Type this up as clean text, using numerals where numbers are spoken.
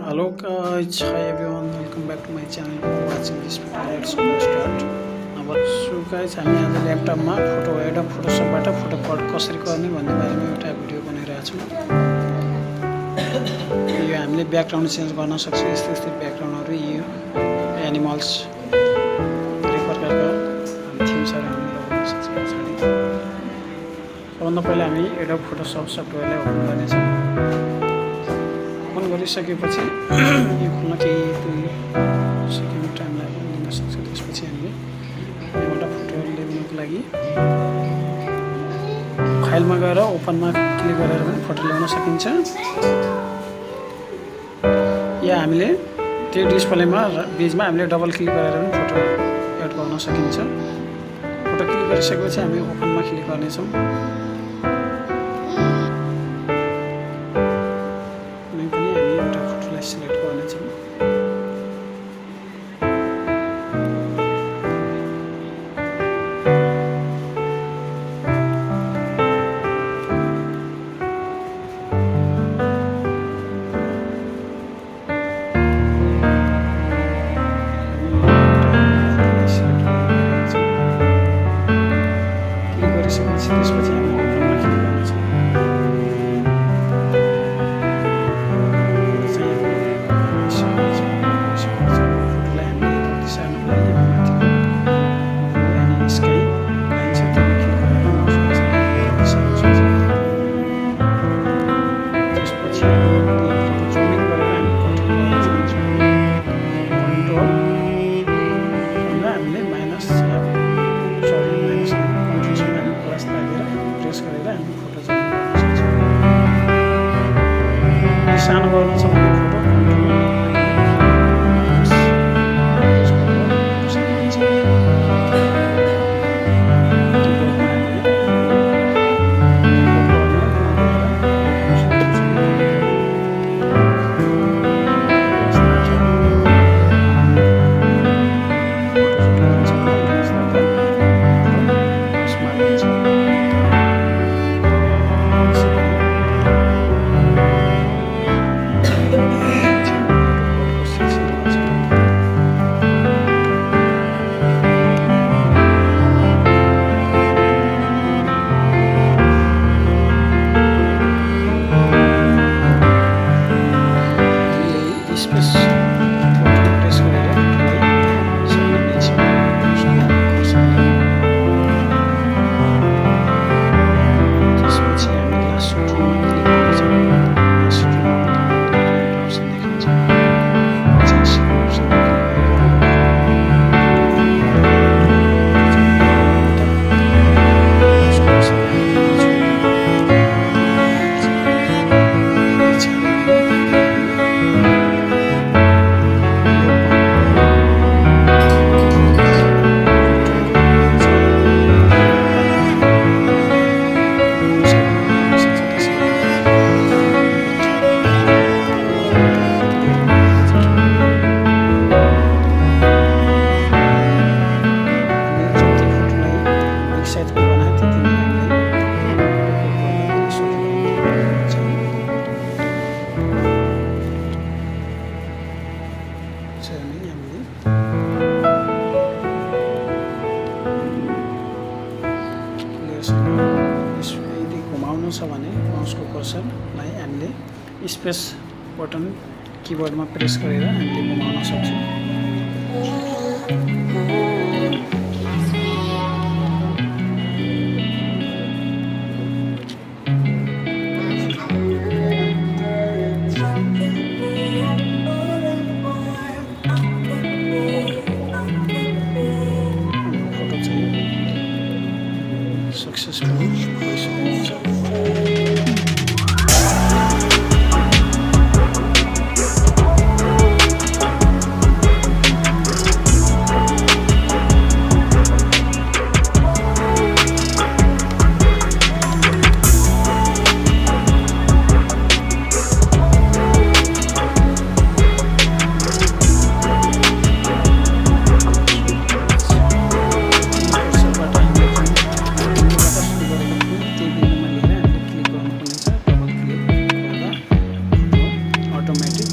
Hello guys, hi everyone, welcome back to my channel. Watching this video, let's go start. So guys, हामी आज ल्यापटपमा photo adobe फोटोशपबाट photo cut कसरी गर्ने भन्ने बारेमा एउटा भिडियो बनाइरहेको छु। यो हामीले ब्याकग्राउन्ड चेन्ज गर्न सक्छौँ। यस्तो ब्याकग्राउन्डहरु, यो एनिमल्स धेरै प्रकारका थिम्सहरु हामीले लगाउन सक्छौँ। सबभन्दा पहिला हामी एडोब फोटोशप सफ्टवेयरलाई ओपन गर्नेछौँ। ओपन गरिसकेपछि यो खुल्न केही 2 सेकेन्ड टाइम लिन सक्छ। त्यसपछि हामीले यहाँबाट फोटो ल्याउनको लागि फाइलमा गएर ओपनमा क्लिक गरेर पनि फोटो ल्याउन सकिन्छ। या हामीले त्यो डिस्प्लेमा बीचमा हामीले डबल क्लिक गरेर पनि फोटो एड गर्न सकिन्छ। फोटो क्लिक गरिसकेपछि हामी ओपनमा क्लिक गर्नेछौँ। सिलेक्ट गर्नेछौँ। क्लिक गरिसकेपछि त्यसपछि हामी ओपनमा क्लिक गर्नेछौँ। सानो गर्न सक्ने फोटो घुमाउनु छ भने माउसको कर्सरलाई हामीले स्पेस बटन किबोर्डमा प्रेस गरेर हामीले घुमाउन सक्छौँ। सक्सेसफुल भइसकेको छ। automatic